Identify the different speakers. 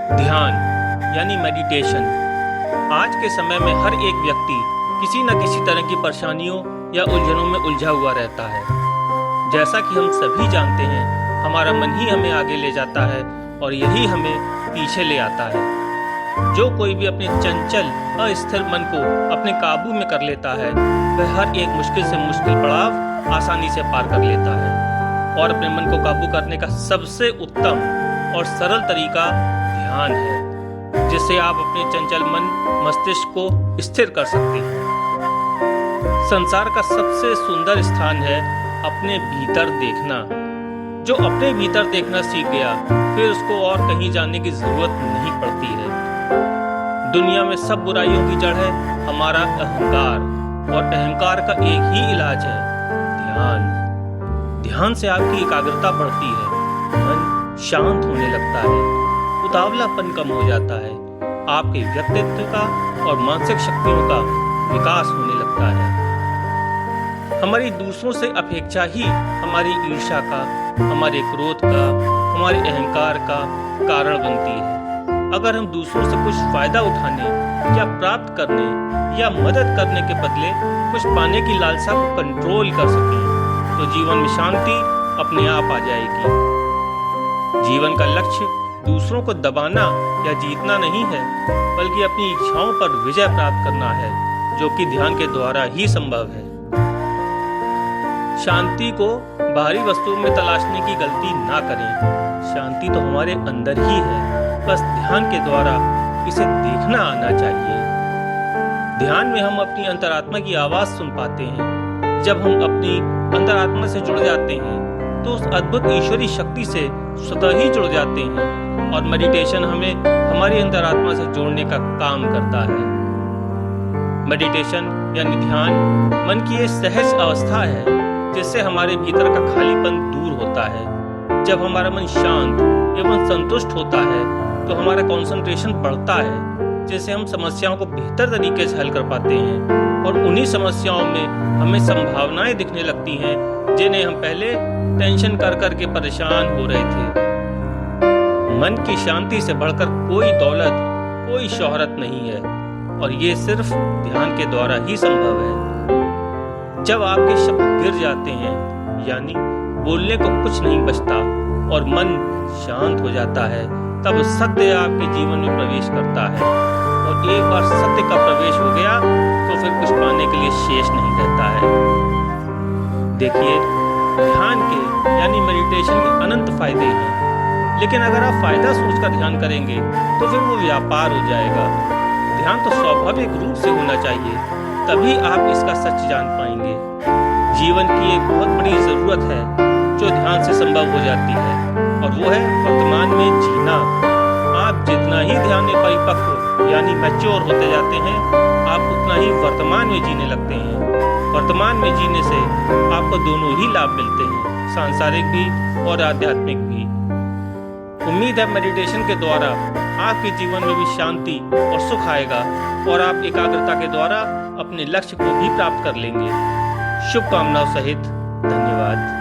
Speaker 1: ध्यान यानी मेडिटेशन आज के समय में हर एक व्यक्ति किसी न किसी तरह की परेशानियों या उलझनों में उलझा हुआ रहता है। जैसा कि हम सभी जानते हैं, हमारा मन ही हमें आगे ले जाता है और यही हमें पीछे ले आता है। जो कोई भी अपने चंचल अस्थिर मन को अपने काबू में कर लेता है, वह हर एक मुश्किल से मुश्किल पड़ाव आसानी से पार कर लेता है। और अपने मन को काबू करने का सबसे उत्तम और सरल तरीका ध्यान है, जिससे आप अपने चंचल मन मस्तिष्क को स्थिर कर सकते हैं। संसार का सबसे सुंदर स्थान है अपने भीतर देखना। जो अपने भीतर देखना सीख गया, फिर उसको और कहीं जाने की जरूरत नहीं पड़ती है। दुनिया में सब बुराइयों की जड़ है हमारा अहंकार, और अहंकार का एक ही इलाज है ध्यान। ध्यान से आपकी एकाग्रता बढ़ती है, मन शांत होने लगता है, उतावलापन कम हो जाता है, आपके व्यक्तित्व का और मानसिक शक्तियों का विकास होने लगता है। हमारी दूसरों से अपेक्षा ही हमारी ईर्ष्या का, हमारे क्रोध का, हमारे अहंकार का कारण बनती है। अगर हम दूसरों से कुछ फायदा उठाने या प्राप्त करने या मदद करने के बदले कुछ पाने की लालसा को कंट्रोल कर सकें, तो जीवन में शांति अपने आप आ जाएगी। जीवन का लक्ष्य दूसरों को दबाना या जीतना नहीं है, बल्कि अपनी इच्छाओं पर विजय प्राप्त करना है, जो कि ध्यान के द्वारा ही संभव है। शांति को बाहरी वस्तुओं में तलाशने की गलती ना करें। शांति तो हमारे अंदर ही है, बस ध्यान के द्वारा इसे देखना आना चाहिए। ध्यान में हम अपनी अंतरात्मा की आवाज सुन पाते हैं। जब हम अपनी अंतरात्मा से जुड़ जाते हैं, तो उस अद्भुत ईश्वरीय शक्ति से स्वतः ही जुड़ जाते हैं। और मेडिटेशन हमें हमारी अंतरात्मा से जोड़ने का काम करता है। मेडिटेशन यानी ध्यान मन की एक सहज अवस्था है, जिससे हमारे भीतर का खालीपन दूर होता है। जब हमारा मन शांत एवं संतुष्ट होता है, तो हमारा कंसंट्रेशन बढ़ता है, जिससे हम समस्याओं को बेहतर तरीके से हल कर पाते हैं। और उन्हीं समस्याओं में हमें संभावनाएं दिखने लगती हैं, जिन्हें हम पहले टेंशन कर कर के परेशान हो रहे थे। मन की शांति से बढ़कर कोई दौलत, कोई शोहरत नहीं है, और ये सिर्फ ध्यान के द्वारा ही संभव है। जब आपके शब्द गिर जाते हैं, यानी बोलने को कुछ नहीं बचता और मन शांत हो जाता है, तब सत्य आपके जीवन में प्रवेश करता है। और एक बार सत्य का प्रवेश हो गया, तो फिर कुछ पाने के लिए शेष नहीं रहता है। देखिए, ध्यान के यानी मेडिटेशन के अनंत फायदे हैं, लेकिन अगर आप फायदा सोचकर ध्यान करेंगे, तो फिर वो व्यापार हो जाएगा। ध्यान तो स्वाभाविक रूप से होना चाहिए, तभी आप इसका सच जान पाएंगे। जीवन की एक बहुत बड़ी जरूरत है जो ध्यान से संभव हो जाती है, और वो है वर्तमान में जीना। आप जितना ही ध्यान में परिपक्व यानी मैच्योर होते जाते हैं, आप उतना ही वर्तमान में जीने लगते हैं। वर्तमान में जीने से आपको दोनों ही लाभ मिलते हैं, सांसारिक भी और आध्यात्मिक भी। उम्मीद है मेडिटेशन के द्वारा आपके जीवन में भी शांति और सुख आएगा, और आप एकाग्रता के द्वारा अपने लक्ष्य को भी प्राप्त कर लेंगे। शुभकामनाओं सहित धन्यवाद।